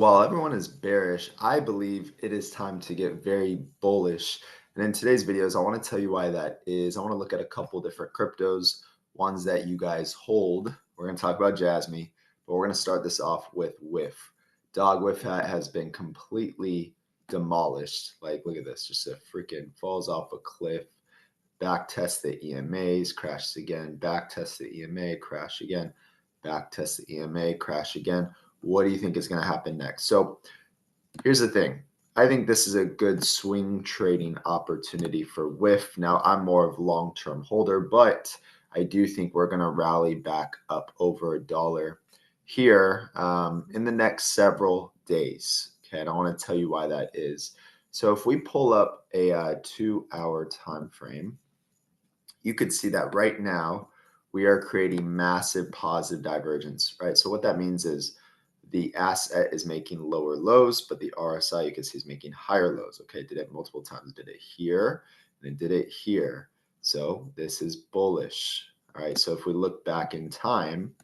While everyone is bearish, I believe it is time to get very bullish. And in today's videos, I want to tell you why that is. I want to look at a couple different cryptos, ones that you guys hold. We're going to talk about Jasmy, but we're going to start this off with WIF. Dogwifhat has been completely demolished. Like, look at this, just a freaking falls off a cliff. Back test the EMAs, crashes again. Back test the EMA, crash again. Back test the EMA, crash again. What do you think is going to happen next? So here's the thing. I think this is a good swing trading opportunity for WIF. Now, I'm more of a long-term holder, but I do think we're going to rally back up over $1 here in the next several days. Okay, and I want to tell you why that is. So if we pull up a 2-hour time frame, you could see that right now we are creating massive positive divergence, right? So what that means is the asset is making lower lows, but the RSI you can see is making higher lows. Okay, did it multiple times, did it here, and then did it here. So this is bullish. All right, so if we look back in time,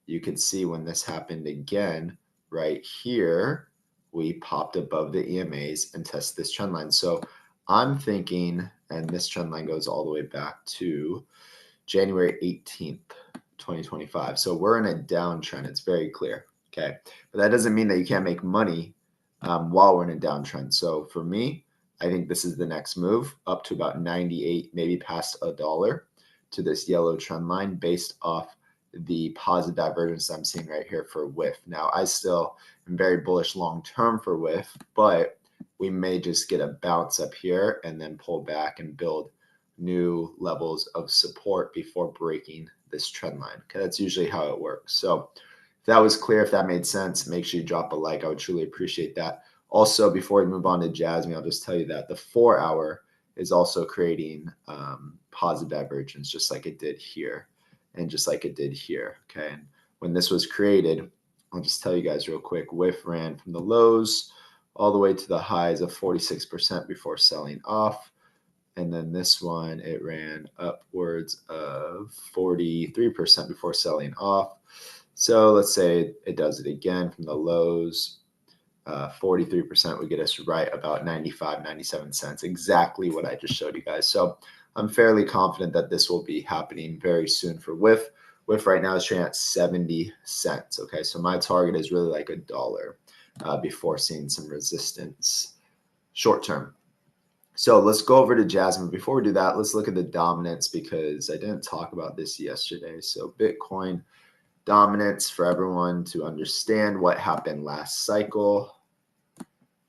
you can see when this happened again, right here, we popped above the EMAs and test this trend line. So I'm thinking, and this trend line goes all the way back to January 18th, 2025. So we're in a downtrend. It's very clear. Okay. But that doesn't mean that you can't make money while we're in a downtrend. So for me, I think this is the next move up to about 98, maybe past $1 to this yellow trend line based off the positive divergence I'm seeing right here for WIF. Now, I still am very bullish long term for WIF, but we may just get a bounce up here and then pull back and build new levels of support before breaking this trend line. Okay, that's usually how it works. So if that was clear, if that made sense, make sure you drop a like. I would truly appreciate that. Also, before we move on to Jasmy, I'll just tell you that the 4-hour is also creating positive divergence, just like it did here and just like it did here. Okay, and when this was created, I'll just tell you guys real quick, WIF ran from the lows all the way to the highs of 46% before selling off. And then this one, it ran upwards of 43% before selling off. So let's say it does it again from the lows. 43% would get us right about 95, 97 cents, exactly what I just showed you guys. So I'm fairly confident that this will be happening very soon for WIF. WIF right now is trading at 70 cents. Okay, so my target is really like $1 before seeing some resistance short term. So let's go over to Jasmine. Before we do that, let's look at the dominance because I didn't talk about this yesterday. So Bitcoin dominance for everyone to understand what happened last cycle,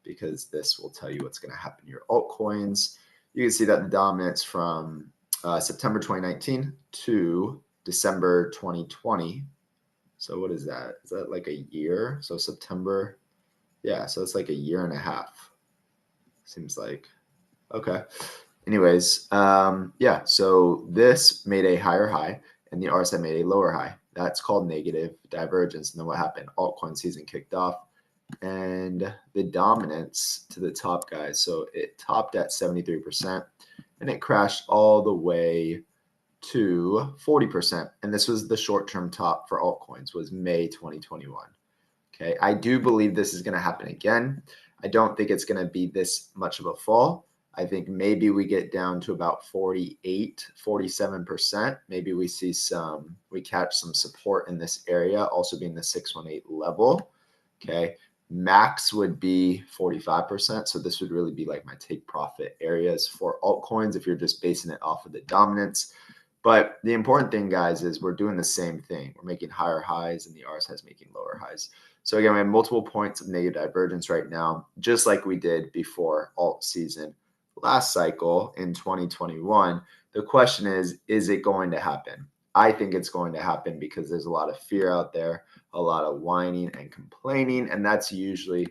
because this will tell you what's going to happen in your altcoins. You can see that the dominance from September 2019 to December 2020. So what is that? Is that like a year? So September, yeah, so it's like a year and a half. Seems like. Okay. Anyways, yeah, so this made a higher high and the RSI made a lower high. That's called negative divergence. And then what happened? Altcoin season kicked off and the dominance to the top, guys. So it topped at 73% and it crashed all the way to 40%. And this was the short-term top for altcoins, was May 2021. Okay, I do believe this is going to happen again. I don't think it's going to be this much of a fall. I think maybe we get down to about 48, 47%. Maybe we see we catch some support in this area, also being the 618 level. Okay, max would be 45%. So this would really be like my take profit areas for altcoins if you're just basing it off of the dominance. But the important thing, guys, is we're doing the same thing. We're making higher highs and the RSI is making lower highs. So again, we have multiple points of negative divergence right now, just like we did before alt season last cycle in 2021. The question is it going to happen? I think it's going to happen because there's a lot of fear out there, a lot of whining and complaining, and that's usually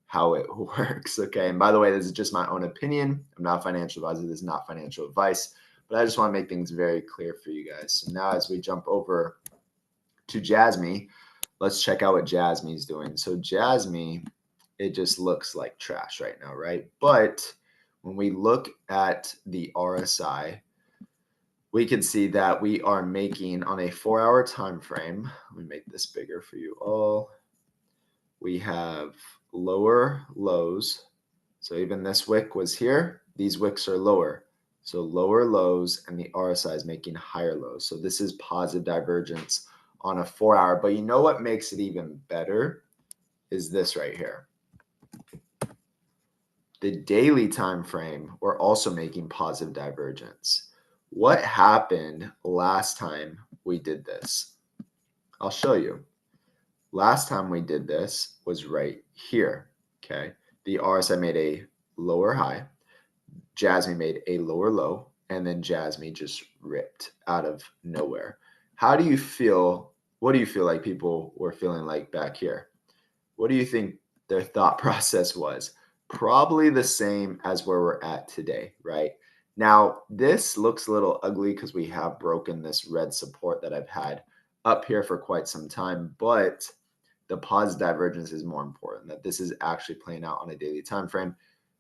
how it works. Okay. And by the way, this is just my own opinion. I'm not a financial advisor. This is not financial advice, but I just want to make things very clear for you guys. So now as we jump over to Jasmy, let's check out what Jasmy is doing. So Jasmy, it just looks like trash right now, right? But when we look at the RSI, we can see that we are making on a 4-hour time frame. Let me make this bigger for you all. We have lower lows. So even this wick was here. These wicks are lower. So lower lows, and the RSI is making higher lows. So this is positive divergence on a 4-hour. But you know what makes it even better is this right here. The daily time frame, we're also making positive divergence. What happened last time we did this? I'll show you. Last time we did this was right here, okay? The RSI made a lower high, Jasmy made a lower low, and then Jasmy just ripped out of nowhere. How do you feel? What do you feel like people were feeling like back here? What do you think their thought process was? Probably the same as where we're at today, right? Now, this looks a little ugly because we have broken this red support that I've had up here for quite some time, but the positive divergence is more important, that this is actually playing out on a daily time frame.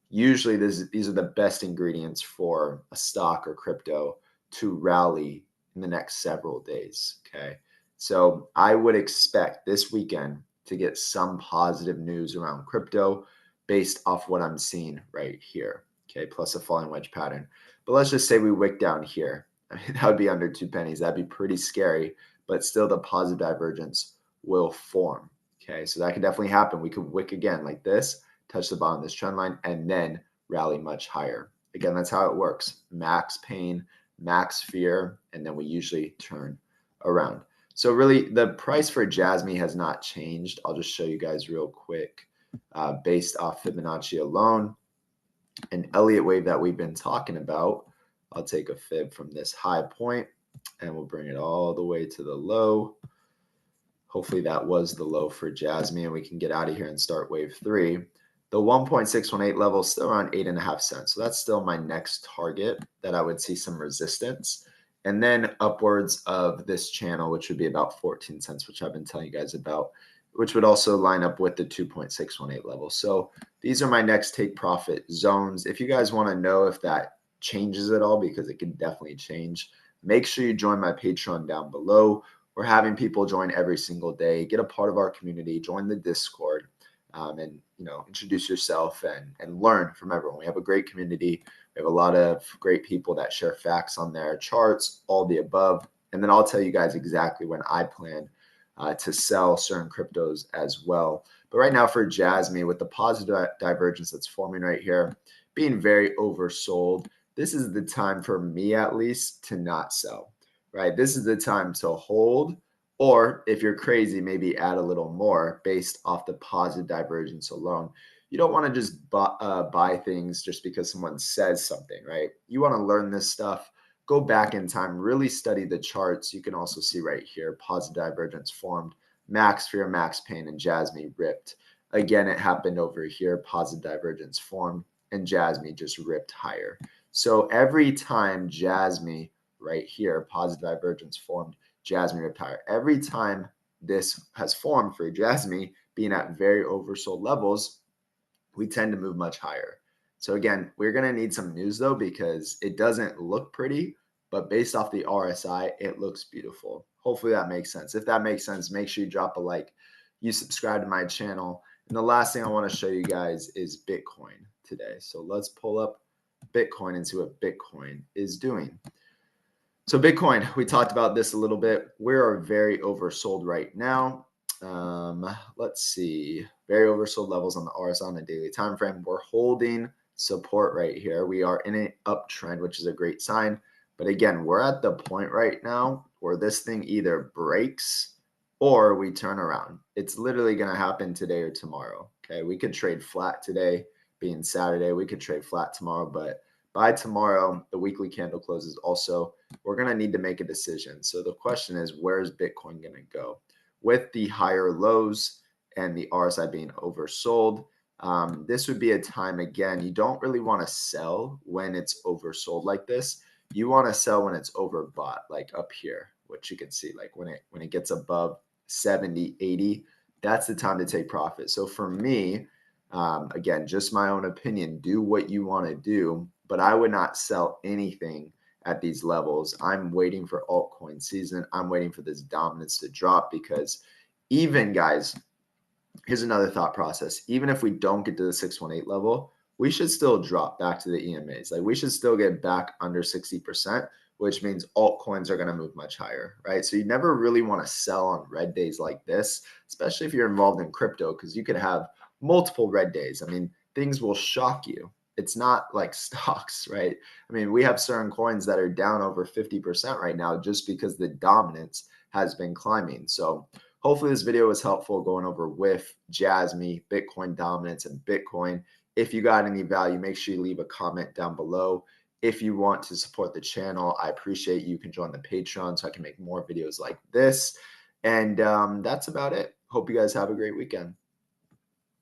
Usually these are the best ingredients for a stock or crypto to rally in the next several days, okay? So I would expect this weekend to get some positive news around crypto based off what I'm seeing right here, okay, plus a falling wedge pattern. But let's just say we wick down here. I mean, that would be under 2 pennies. That'd be pretty scary, but still the positive divergence will form, okay? So that could definitely happen. We could wick again like this, touch the bottom of this trend line, and then rally much higher. Again, that's how it works. Max pain, max fear, and then we usually turn around. So really, the price for Jasmy has not changed. I'll just show you guys real quick. Based off Fibonacci alone, an Elliott wave that we've been talking about, I'll take a fib from this high point, and we'll bring it all the way to the low. Hopefully that was the low for Jasmy, and we can get out of here and start wave 3. The 1.618 level is still around 8.5 cents. So that's still my next target that I would see some resistance. And then upwards of this channel, which would be about 14 cents, which I've been telling you guys about, which would also line up with the 2.618 level. So these are my next take profit zones. If you guys want to know if that changes at all, because it can definitely change, make sure you join my Patreon down below. We're having people join every single day, get a part of our community, join the Discord, and introduce yourself and learn from everyone. We have a great community. We have a lot of great people that share facts on their charts, all the above. And then I'll tell you guys exactly when I plan to sell certain cryptos as well. But right now for Jasmy, with the positive divergence that's forming right here, being very oversold, this is the time for me at least to not sell, right? This is the time to hold, or if you're crazy, maybe add a little more based off the positive divergence alone. You don't want to just buy things just because someone says something, right? You want to learn this stuff, go back in time, really study the charts. You can also see right here, positive divergence formed, max fear, max pain, and Jasmy ripped. Again, it happened over here, positive divergence formed, and Jasmy just ripped higher. So every time Jasmy right here, positive divergence formed, Jasmy ripped higher. Every time this has formed for Jasmy, being at very oversold levels, we tend to move much higher. So again, we're going to need some news though, because it doesn't look pretty, but based off the RSI, it looks beautiful. Hopefully that makes sense. If that makes sense, make sure you drop a like, you subscribe to my channel. And the last thing I want to show you guys is Bitcoin today. So let's pull up Bitcoin and see what Bitcoin is doing. So Bitcoin, we talked about this a little bit. We are very oversold right now. Let's see, very oversold levels on the RSI on the daily time frame. We're holding support right here. We are in an uptrend, which is a great sign. But again, we're at the point right now where this thing either breaks or we turn around. It's literally going to happen today or tomorrow. Okay, we could trade flat today, being Saturday. We could trade flat tomorrow, but by tomorrow, the weekly candle closes also. We're going to need to make a decision. So the question is, where is Bitcoin going to go? With the higher lows and the RSI being oversold, this would be a time, again, you don't really want to sell when it's oversold like this. You want to sell when it's overbought, like up here, which you can see, like when it gets above 70, 80, that's the time to take profit. So for me, again, just my own opinion, do what you want to do, but I would not sell anything at these levels. I'm waiting for altcoin season. I'm waiting for this dominance to drop, because even guys, Here's another thought process. Even if we don't get to the 618 level, we should still drop back to the EMAs. Like we should still get back under 60%, which means altcoins are going to move much higher, right? So you never really want to sell on red days like this, especially if you're involved in crypto, because you could have multiple red days. I mean, things will shock you. It's not like stocks, right? I mean, we have certain coins that are down over 50% right now just because the dominance has been climbing. So hopefully this video was helpful going over with Jasmy, Bitcoin dominance, and Bitcoin. If you got any value, make sure you leave a comment down below. If you want to support the channel, I appreciate you can join the Patreon so I can make more videos like this. And that's about it. Hope you guys have a great weekend.